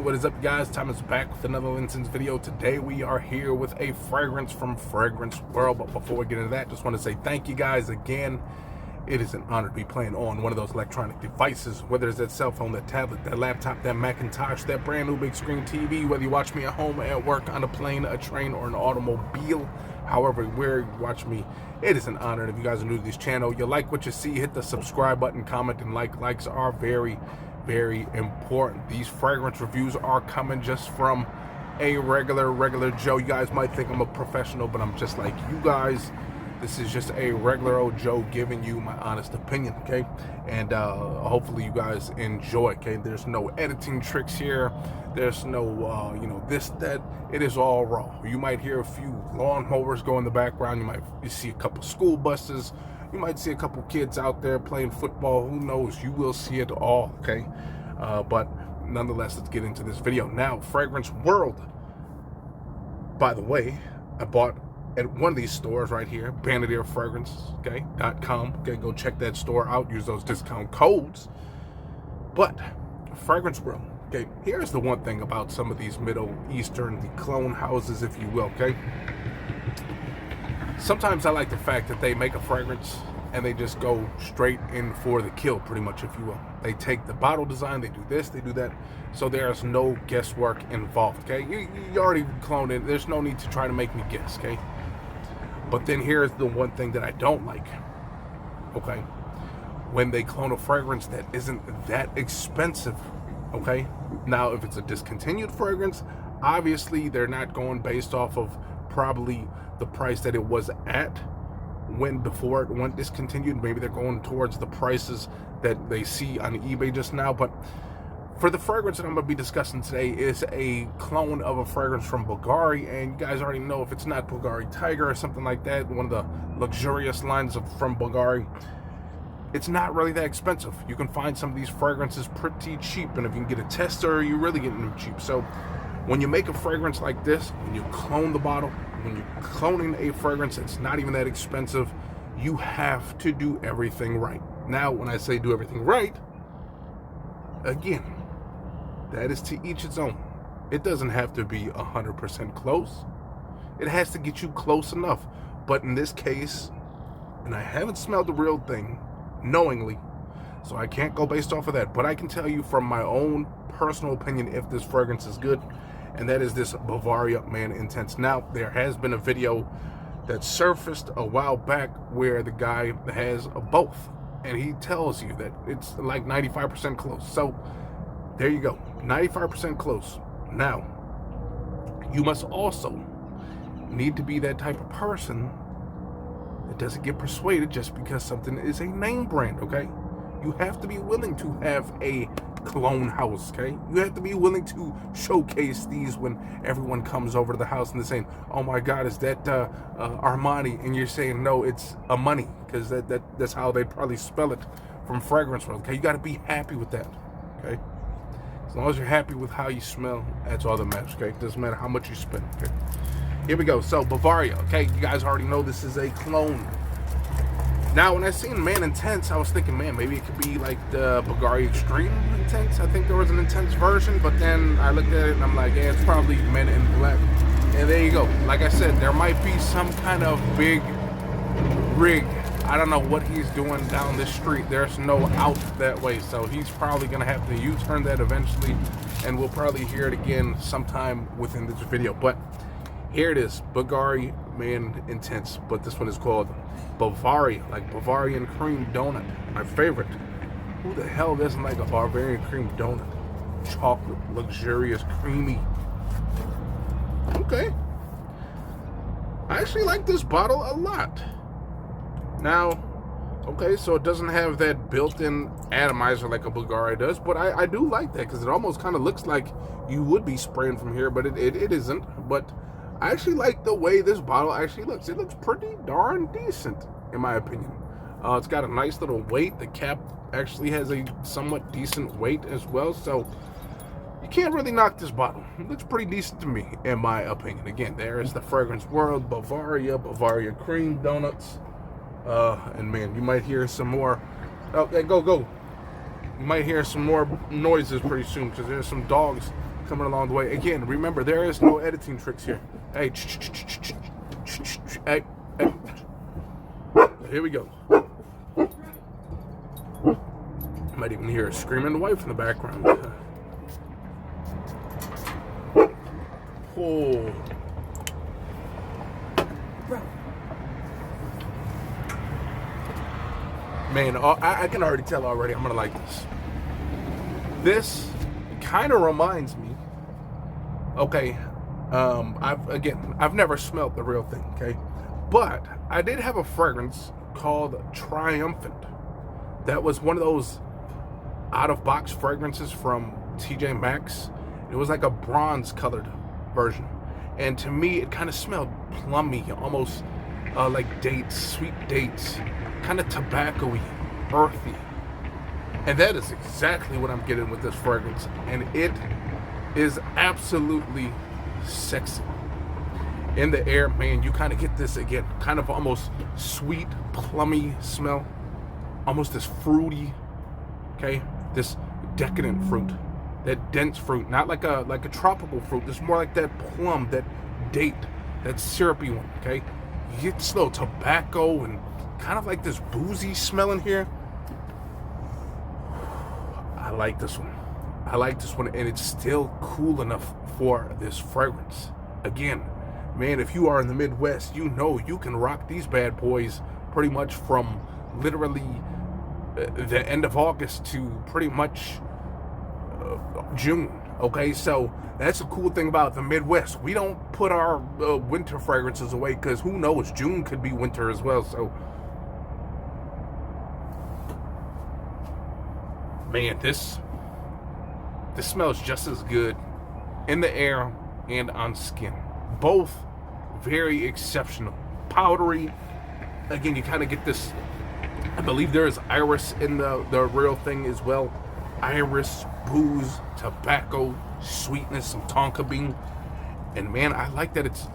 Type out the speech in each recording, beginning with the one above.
what is up, guys? Thomas back with another Linscents video. Today we are here with a fragrance from Fragrance World, but before we get into that, just want to say thank you guys again. It is an honor to be playing on one of those electronic devices, whether it's that cell phone, that tablet, that laptop, that Macintosh, that brand new big screen TV, whether you watch me at home, at work, on a plane, a train, or an automobile, however, where you watch me, it is an honor. And if you guys are new to this channel, you like what you see, hit the subscribe button, comment, and like. Likes are very important. These fragrance reviews are coming just from a regular Joe. You guys might think I'm a professional, but I'm just like you guys. This is just a regular old Joe giving you my honest opinion, okay? And hopefully you guys enjoy, okay? There's no editing tricks here. There's no, this, that. It is all raw. You might hear a few lawnmowers go in the background. You see a couple school buses. You might see a couple kids out there playing football. Who knows? You will see it all, okay? But nonetheless, let's get into this video. Now, Fragrance World, by the way, I bought at one of these stores right here, .com. Okay, go check that store out. Use those discount codes. But Fragrance World, okay, here's the one thing about some of these Middle Eastern, the clone houses, if you will, okay? Sometimes I like the fact that they make a fragrance and they just go straight in for the kill, pretty much, if you will. They take the bottle design, they do this, they do that, so there's no guesswork involved, okay? You already cloned it. There's no need to try to make me guess, okay? But then here's the one thing that I don't like, okay? When they clone a fragrance that isn't that expensive, okay? Now, if it's a discontinued fragrance, obviously they're not going based off of probably the price that it was at before it went discontinued. Maybe they're going towards the prices that they see on eBay just now. But for the fragrance that I'm going to be discussing today is a clone of a fragrance from Bvlgari, and you guys already know, if it's not Bvlgari Tiger or something like that, one of the luxurious lines from Bvlgari, it's not really that expensive. You can find some of these fragrances pretty cheap, and if you can get a tester, you're really getting them cheap. So when you make a fragrance like this, when you clone the bottle, when you're cloning a fragrance that's not even that expensive, you have to do everything right. Now, when I say do everything right, again, that is to each its own. It doesn't have to be 100% close. It has to get you close enough. But in this case, and I haven't smelled the real thing knowingly, so I can't go based off of that, but I can tell you from my own personal opinion if this fragrance is good, and that is this Bvlgari Man Intense. Now, there has been a video that surfaced a while back where the guy has both, and he tells you that it's like 95% close. So there you go, 95% close. Now, you must also need to be that type of person that doesn't get persuaded just because something is a name brand, okay? You have to be willing to have a clone house, okay? You have to be willing to showcase these when everyone comes over to the house and they're saying, oh my God, is that Armani? And you're saying, no, it's Amani, because that's how they probably spell it from Fragrance World, okay? You got to be happy with that, okay? As long as you're happy with how you smell, that's all that matters, okay? It doesn't matter how much you spend, okay? Here we go. So, Bavaria, okay? You guys already know this is a clone. Now, when I seen Man Intense, I was thinking, man, maybe it could be like the Bvlgari Extreme Intense. I think there was an intense version, but then I looked at it and I'm like, yeah, it's probably Man In Black. And there you go. Like I said, there might be some kind of big rig. I don't know what he's doing down this street. There's no out that way, so he's probably going to have to U-turn that eventually, and we'll probably hear it again sometime within this video. But here it is, Bvlgari Man Intense, but this one is called Bavaria, like Bavarian cream donut, my favorite. Who the hell doesn't like a Bavarian cream donut? Chocolate, luxurious, creamy. Okay. I actually like this bottle a lot. Now, okay, so it doesn't have that built-in atomizer like a Bvlgari does, but I do like that because it almost kind of looks like you would be spraying from here, but it isn't. But I actually like the way this bottle actually looks. It looks pretty darn decent, in my opinion. It's got a nice little weight. The cap actually has a somewhat decent weight as well, so you can't really knock this bottle. It looks pretty decent to me, in my opinion. Again, there is the Fragrance World Bavaria cream donuts. And man, you might hear some more. Oh, hey, go. You might hear some more noises pretty soon because there's some dogs coming along the way. Again, remember, there is no editing tricks here. Hey, hey, hey. Here we go. Might even hear a screaming wife in the background. Oh. Man, I can already tell already I'm gonna like this. This kind of reminds me. Okay, I've never smelled the real thing. Okay, but I did have a fragrance called Triumphant. That was one of those out-of-box fragrances from TJ Maxx. It was like a bronze-colored version, and to me, it kind of smelled plummy, almost like dates, sweet dates, kind of tobacco-y, earthy. And that is exactly what I'm getting with this fragrance, and it is absolutely sexy. In the air, man, you kind of get this again, kind of almost sweet, plummy smell, almost this fruity, okay, this decadent fruit, that dense fruit, not like a tropical fruit. It's more like that plum, that date, that syrupy one, okay. You get this little tobacco and kind of like this boozy smell in here. I like this one. I like this one, and it's still cool enough for this fragrance. Again, man, if you are in the Midwest, you know you can rock these bad boys pretty much from literally the end of August to pretty much June. Okay, so that's the cool thing about the Midwest. We don't put our winter fragrances away, because who knows, June could be winter as well. So, man, this smells just as good in the air and on skin. Both very exceptional. Powdery. Again, you kind of get this, I believe there is iris in the real thing as well. Iris, booze, tobacco, sweetness, some tonka bean. And man, I like that it's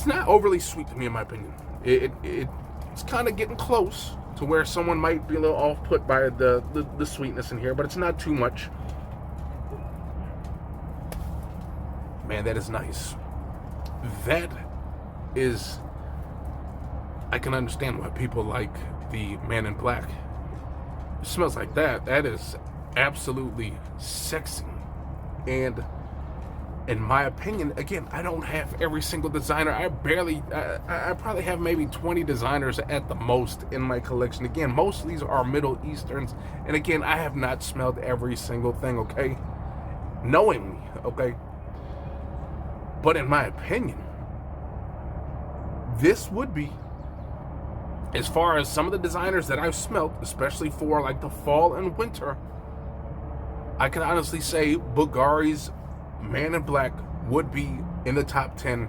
not overly sweet to me, in my opinion. It's kind of getting close to where someone might be a little off-put by the sweetness in here, but it's not too much. Man, that is nice. That is, I can understand why people like the Man in Black. It smells like that. That is absolutely sexy. And in my opinion, again, I don't have every single designer. I probably have maybe 20 designers at the most in my collection. Again, most of these are Middle Easterns. And again, I have not smelled every single thing, okay? Knowingly, okay? But in my opinion, this would be, as far as some of the designers that I've smelled, especially for like the fall and winter, I can honestly say Bvlgari's Man in Black would be in the top 10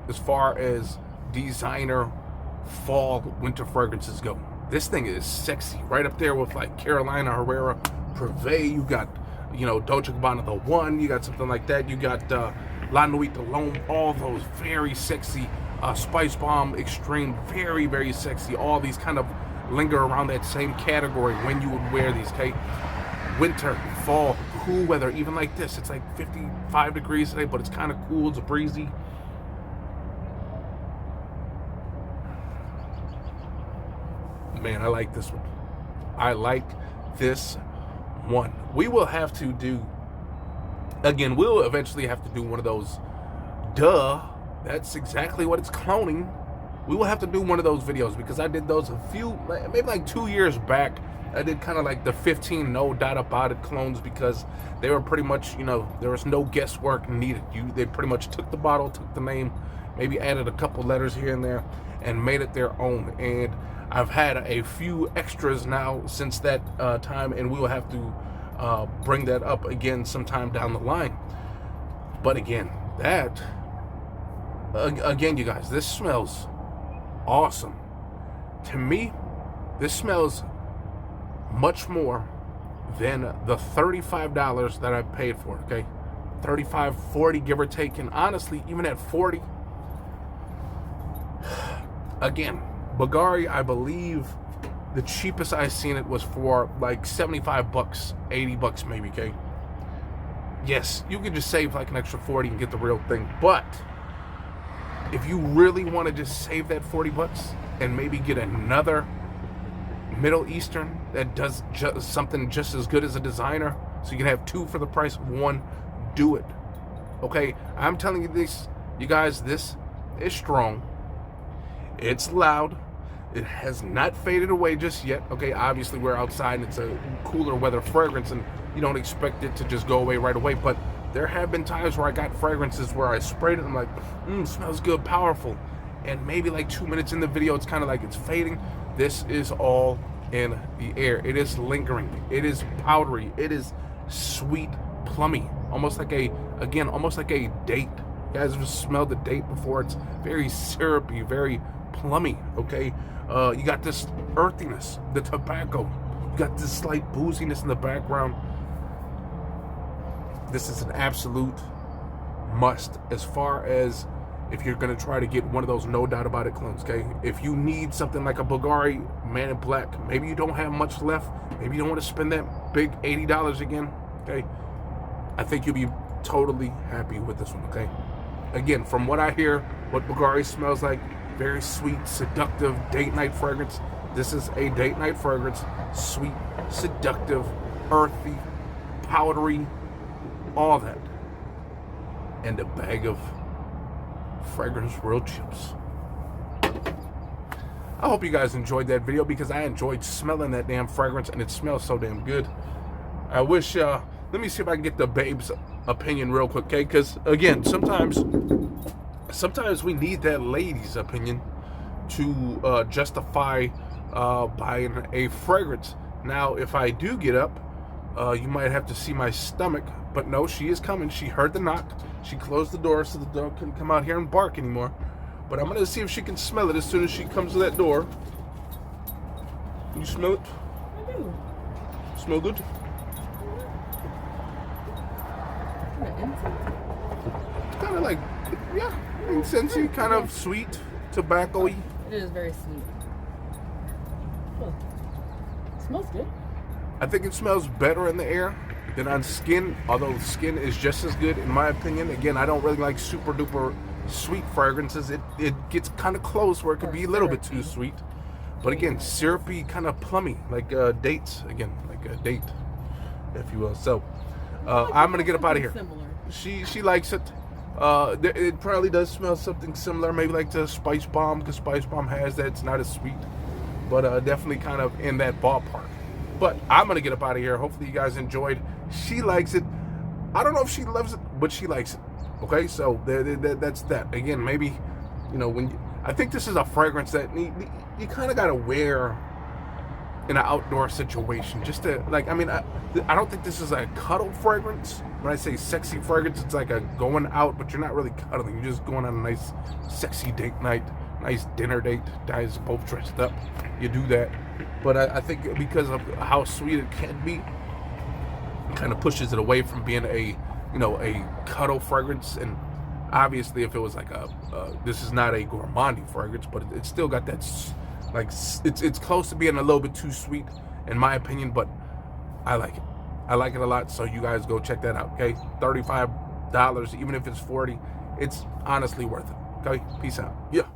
as far as designer fall winter fragrances go. This thing is sexy, right up there with like Carolina Herrera, Privé. You got, Dolce & Gabbana The One. You got something like that. You got La Nuit de L'Homme. All those very sexy. Spice Bomb Extreme, very, very sexy. All these kind of linger around that same category when you would wear these, okay? Winter, fall, cool weather, even like this. It's like 55 degrees today, but it's kind of cool. It's breezy. Man, I like this one. I like this one. We will have to do, again, we'll eventually have to do one of those, that's exactly what it's cloning. We will have to do one of those videos, because I did those maybe like 2 years back. I did kind of like the 15 no doubt about it clones, because they were pretty much, there was no guesswork needed. They pretty much took the bottle, took the name, maybe added a couple letters here and there, and made it their own. And I've had a few extras now since that time, and we will have to bring that up again sometime down the line. But again, again, you guys, this smells awesome. To me, this smells much more than the $35 that I paid for it, okay? $35, $40, give or take. And honestly, even at $40, again, Bvlgari, I believe the cheapest I seen it was for like $75, $80 maybe, okay? yes, you can just save like an extra 40 and get the real thing. But if you really want to just save that 40 bucks and maybe get another Middle Eastern that does something just as good as a designer, so you can have two for the price of one, do it. Okay, I'm telling you this, you guys, this is strong. It's loud. It has not faded away just yet. Okay, obviously we're outside and it's a cooler weather fragrance and you don't expect it to just go away right away, but there have been times where I got fragrances where I sprayed it and I'm like, smells good, powerful. And maybe like 2 minutes in the video, it's kind of like it's fading. This is all in the air. It is lingering. It is powdery. It is sweet, plummy. Almost like almost like a date. You guys have smelled the date before. It's very syrupy, very plummy, okay? You got this earthiness, the tobacco. You got this slight booziness in the background. This is an absolute must as far as if you're gonna try to get one of those no doubt about it clones, okay? If you need something like a Bvlgari Man In Black, maybe you don't have much left, maybe you don't want to spend that big $80 again, okay? I think you'll be totally happy with this one, okay? Again, from what I hear, what Bvlgari smells like, very sweet, seductive date night fragrance. This is a date night fragrance, sweet, seductive, earthy, powdery, all that. And a bag of Fragrance World chips. I hope you guys enjoyed that video because I enjoyed smelling that damn fragrance and it smells so damn good. I wish, let me see if I can get the babe's opinion real quick, okay? Because again, sometimes we need that lady's opinion to justify buying a fragrance. Now, if I do get up, you might have to see my stomach, but no, she is coming. She heard the knock. She closed the door so the dog couldn't come out here and bark anymore. But I'm gonna see if she can smell it as soon as she comes to that door. Can you smell it? I do. Smell good? It's kind of like, yeah, incensey, kind of sweet, tobacco-y. It is very sweet. Oh. It smells good. I think it smells better in the air than on skin, although skin is just as good in my opinion. Again, I don't really like super duper sweet fragrances. It gets kind of close where it could be a little bit too sweet. But again, syrupy, kind of plummy, like dates. Again, like a date, if you will. So I'm gonna get up out of here. She likes it. It probably does smell something similar, maybe like the Spice Bomb, because Spice Bomb has that. It's not as sweet, but definitely kind of in that ballpark. But I'm gonna get up out of here. Hopefully you guys enjoyed. She likes it. I don't know if she loves it, but she likes it. Okay, so that's that. Again, maybe, you know, I think this is a fragrance that you kind of gotta wear in an outdoor situation, just to like. I mean, I don't think this is a cuddle fragrance. When I say sexy fragrance, it's like a going out, but you're not really cuddling. You're just going on a nice, sexy date night, nice dinner date. Guys both dressed up. You do that. But I think because of how sweet it can be, it kind of pushes it away from being a, you know, a cuddle fragrance. And obviously, if it was like this is not a gourmandy fragrance, but it's still got that, like, it's close to being a little bit too sweet, in my opinion. But I like it. I like it a lot. So you guys go check that out. Okay, $35, even if it's $40, it's honestly worth it. Okay, peace out. Yeah.